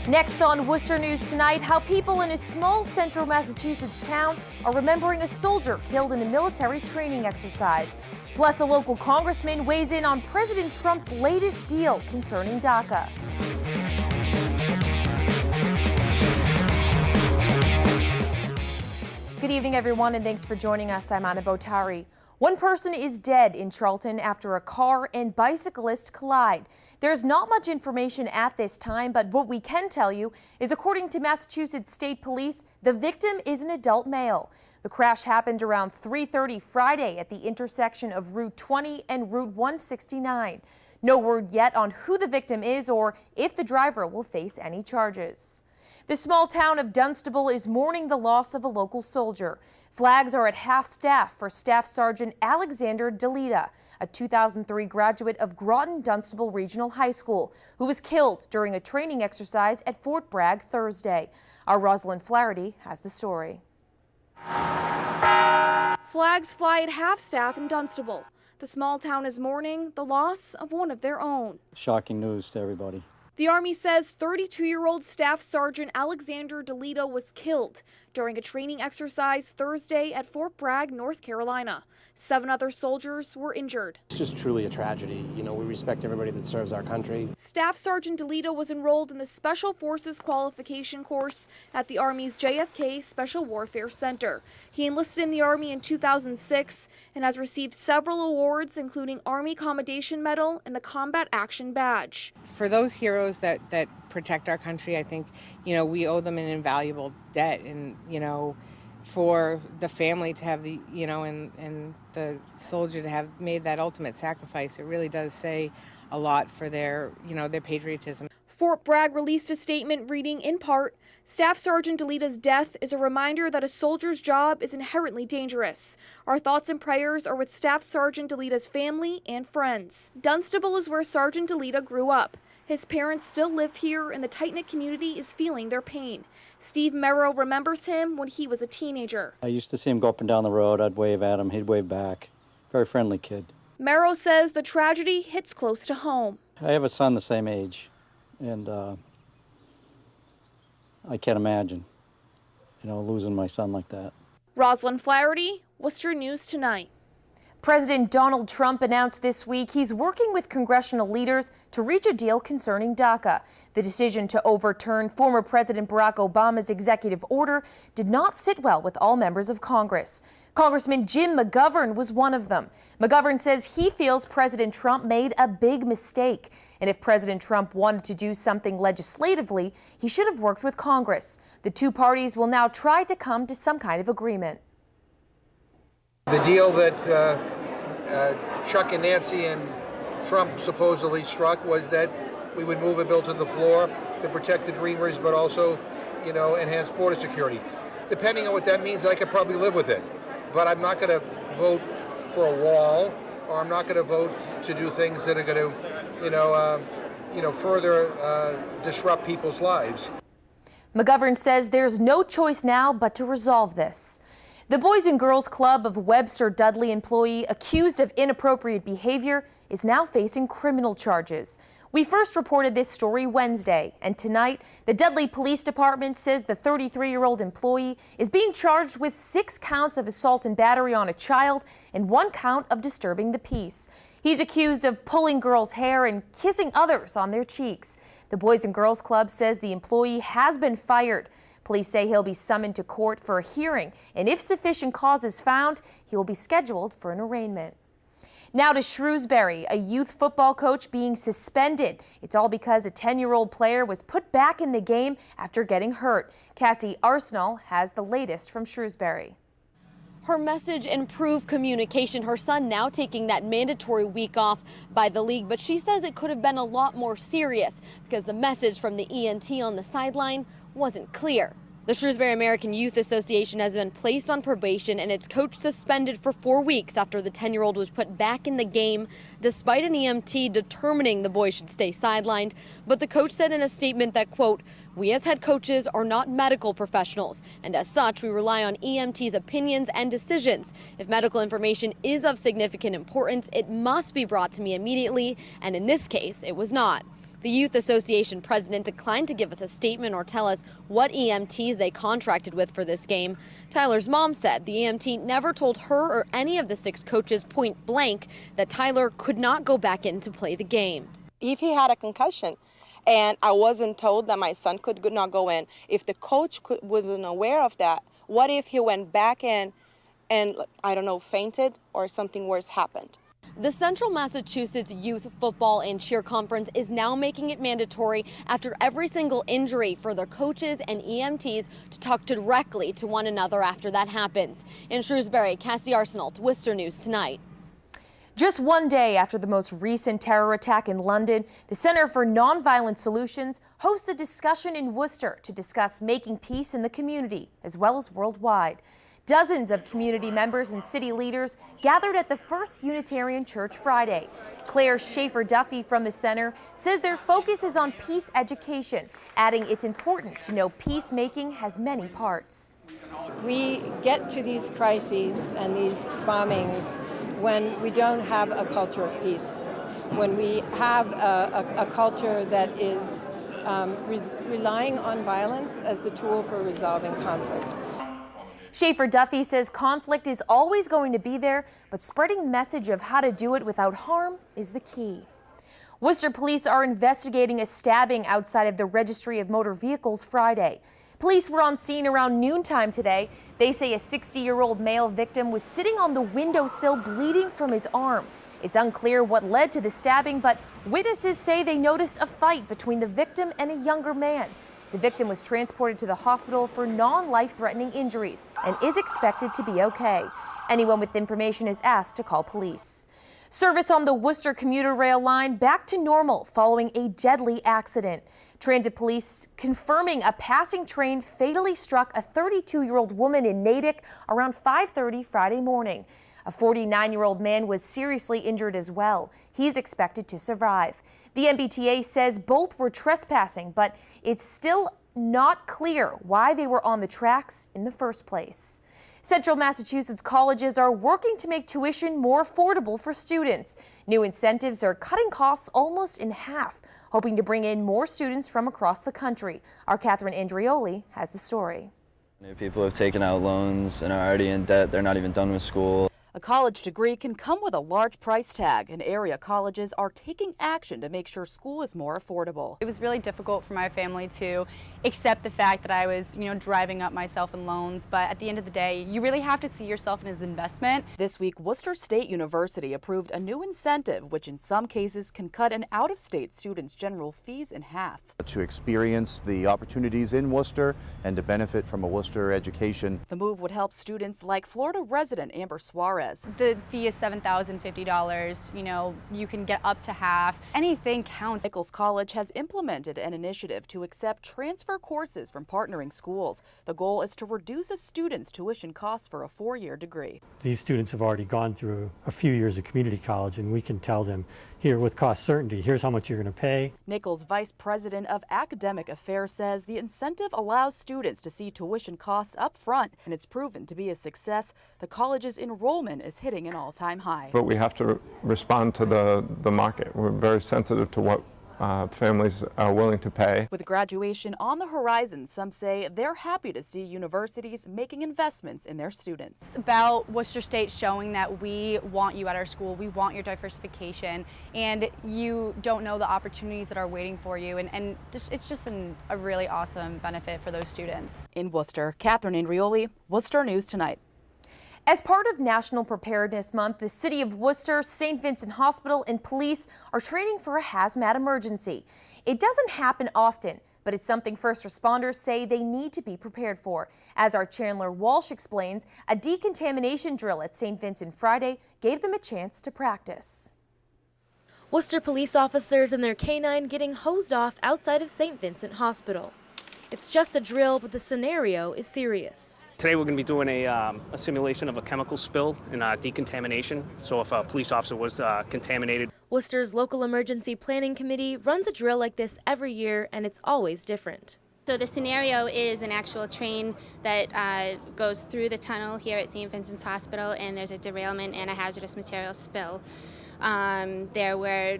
Next on Worcester News Tonight, how people in a small central Massachusetts town are remembering a soldier killed in a military training exercise. Plus, a local congressman weighs in on President Trump's latest deal concerning DACA. Good evening, everyone, and thanks for joining us. I'm Anna Botari. One person is dead in Charlton after a car and bicyclist collide. There's not much information at this time, but what we can tell you is, according to Massachusetts State Police, the victim is an adult male. The crash happened around 3:30 Friday at the intersection of Route 20 and Route 169. No word yet on who the victim is or if the driver will face any charges. The small town of Dunstable is mourning the loss of a local soldier. Flags are at half-staff for Staff Sergeant Alexander Delita, a 2003 graduate of Groton Dunstable Regional High School, who was killed during a training exercise at Fort Bragg Thursday. Our Rosalind Flaherty has the story. Flags fly at half-staff in Dunstable. The small town is mourning the loss of one of their own. Shocking news to everybody. The Army says 32-year-old Staff Sergeant Alexander Delita was killed during a training exercise Thursday at Fort Bragg, North Carolina. 7 other soldiers were injured. It's just truly a tragedy. You know, we respect everybody that serves our country. Staff Sergeant Delita was enrolled in the Special Forces Qualification course at the Army's JFK Special Warfare Center. He enlisted in the Army in 2006 and has received several awards, including Army Commendation Medal and the Combat Action Badge. For those heroes that protect our country, I think, we owe them an invaluable debt. And, for the family to have the, and the soldier to have made that ultimate sacrifice, it really does say a lot for their, their patriotism. Fort Bragg released a statement reading, in part, Staff Sergeant Delita's death is a reminder that a soldier's job is inherently dangerous. Our thoughts and prayers are with Staff Sergeant Delita's family and friends. Dunstable is where Sergeant Delita grew up. His parents still live here, and the tight-knit community is feeling their pain. Steve Merrow remembers him when he was a teenager. I used to see him go up and down the road. I'd wave at him. He'd wave back. Very friendly kid. Merrow says the tragedy hits close to home. I have a son the same age, and I can't imagine, losing my son like that. Rosalind Flaherty, Worcester News Tonight. President Donald Trump announced this week he's working with congressional leaders to reach a deal concerning DACA. The decision to overturn former President Barack Obama's executive order did not sit well with all members of Congress. Congressman Jim McGovern was one of them. McGovern says he feels President Trump made a big mistake. And if President Trump wanted to do something legislatively, he should have worked with Congress. The two parties will now try to come to some kind of agreement. The deal that Chuck and Nancy and Trump supposedly struck was that we would move a bill to the floor to protect the Dreamers, but also, enhance border security. Depending on what that means, I could probably live with it. But I'm not going to vote for a wall, or I'm not going to vote to do things that are going to, further disrupt people's lives. McGovern says there's no choice now but to resolve this. The Boys and Girls Club of Webster Dudley employee accused of inappropriate behavior is now facing criminal charges. We first reported this story Wednesday, and tonight, the Dudley Police Department says the 33-year-old employee is being charged with 6 counts of assault and battery on a child and 1 count of disturbing the peace. He's accused of pulling girls' hair and kissing others on their cheeks. The Boys and Girls Club says the employee has been fired. Police say he'll be summoned to court for a hearing, and if sufficient cause is found, he will be scheduled for an arraignment. Now to Shrewsbury, a youth football coach being suspended. It's all because a 10-year-old player was put back in the game after getting hurt. Cassie Arsenal has the latest from Shrewsbury. Her message: improve communication. Her son now taking that mandatory week off by the league, but she says it could have been a lot more serious because the message from the ENT on the sideline wasn't clear. The Shrewsbury American Youth Association has been placed on probation and its coach suspended for 4 weeks after the 10-year-old was put back in the game despite an EMT determining the boy should stay sidelined. But the coach said in a statement that, quote, "We as head coaches are not medical professionals, and as such, we rely on EMT's opinions and decisions. If medical information is of significant importance, it must be brought to me immediately, and in this case, it was not." The Youth Association president declined to give us a statement or tell us what EMTs they contracted with for this game. Tyler's mom said the EMT never told her or any of the 6 coaches point blank that Tyler could not go back in to play the game. If he had a concussion and I wasn't told that my son could not go in, if the coach wasn't aware of that, what if he went back in and, I don't know, fainted or something worse happened? The Central Massachusetts Youth Football and Cheer Conference is now making it mandatory after every single injury for their coaches and EMTs to talk directly to one another after that happens. In Shrewsbury, Cassie Arsenault, Worcester News Tonight. Just one day after the most recent terror attack in London, the Center for Nonviolent Solutions hosts a discussion in Worcester to discuss making peace in the community as well as worldwide. Dozens of community members and city leaders gathered at the First Unitarian Church Friday. Claire Schaefer-Duffy from the center says their focus is on peace education, adding it's important to know peacemaking has many parts. We get to these crises and these bombings when we don't have a culture of peace, when we have a culture that is relying on violence as the tool for resolving conflict. Schaefer-Duffy says conflict is always going to be there, but spreading the message of how to do it without harm is the key. Worcester police are investigating a stabbing outside of the Registry of Motor Vehicles Friday. Police were on scene around noontime today. They say a 60-year-old male victim was sitting on the windowsill bleeding from his arm. It's unclear what led to the stabbing, but witnesses say they noticed a fight between the victim and a younger man. The victim was transported to the hospital for non-life-threatening injuries and is expected to be okay. Anyone with information is asked to call police. Service on the Worcester commuter rail line back to normal following a deadly accident. Transit police confirming a passing train fatally struck a 32-year-old woman in Natick around 5:30 Friday morning. A 49-year-old man was seriously injured as well. He's expected to survive. The MBTA says both were trespassing, but it's still not clear why they were on the tracks in the first place. Central Massachusetts colleges are working to make tuition more affordable for students. New incentives are cutting costs almost in half, hoping to bring in more students from across the country. Our Catherine Andrioli has the story. People have taken out loans and are already in debt. They're not even done with school. A college degree can come with a large price tag, and area colleges are taking action to make sure school is more affordable. It was really difficult for my family to accept the fact that I was, driving up myself in loans, but at the end of the day, you really have to see yourself as an investment. This week, Worcester State University approved a new incentive, which in some cases can cut an out-of-state student's general fees in half. To experience the opportunities in Worcester and to benefit from a Worcester education. The move would help students like Florida resident Amber Suarez. The fee is $7,050. You can get up to half. Anything counts. Nichols College has implemented an initiative to accept transfer courses from partnering schools. The goal is to reduce a student's tuition costs for a 4-year degree. These students have already gone through a few years of community college, and we can tell them, here, with cost certainty, here's how much you're going to pay. Nichols' Vice President of Academic Affairs says the incentive allows students to see tuition costs up front, and it's proven to be a success. The college's enrollment is hitting an all-time high. But we have to respond to the market. We're very sensitive to what families are willing to pay. With graduation on the horizon, some say they're happy to see universities making investments in their students. It's about Worcester State showing that we want you at our school, we want your diversification, and you don't know the opportunities that are waiting for you, and it's just a really awesome benefit for those students. In Worcester, Catherine Andrioli, Worcester News Tonight. As part of National Preparedness Month, the City of Worcester, St. Vincent Hospital, and police are training for a hazmat emergency. It doesn't happen often, but it's something first responders say they need to be prepared for. As our Chandler Walsh explains, a decontamination drill at St. Vincent Friday gave them a chance to practice. Worcester police officers and their canine getting hosed off outside of St. Vincent Hospital. It's just a drill, but the scenario is serious. Today we're going to be doing a simulation of a chemical spill and decontamination, so if a police officer was contaminated. Worcester's local emergency planning committee runs a drill like this every year, and it's always different. So the scenario is an actual train that goes through the tunnel here at St. Vincent's Hospital, and there's a derailment and a hazardous material spill. There were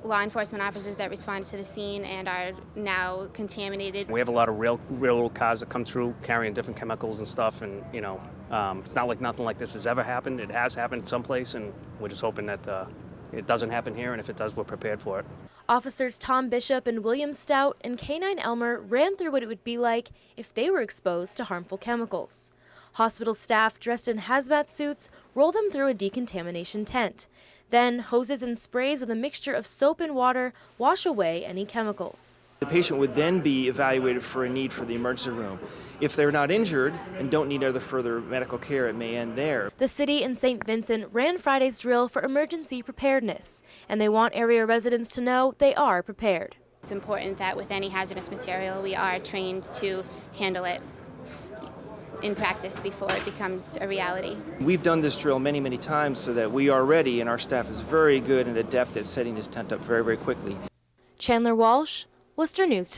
law enforcement officers that responded to the scene and are now contaminated. We have a lot of railroad cars that come through carrying different chemicals and stuff, and it's not like nothing like this has ever happened. It has happened someplace, and we're just hoping that it doesn't happen here, and if it does, we're prepared for it. Officers Tom Bishop and William Stout and K9 Elmer ran through what it would be like if they were exposed to harmful chemicals. Hospital staff dressed in hazmat suits roll them through a decontamination tent. Then hoses and sprays with a mixture of soap and water wash away any chemicals. The patient would then be evaluated for a need for the emergency room. If they're not injured and don't need other further medical care, it may end there. The city and St. Vincent ran Friday's drill for emergency preparedness, and they want area residents to know they are prepared. It's important that with any hazardous material, we are trained to handle it in practice before it becomes a reality. We've done this drill many, many times so that we are ready, and our staff is very good and adept at setting this tent up very, very quickly. Chandler Walsh, Worcester News.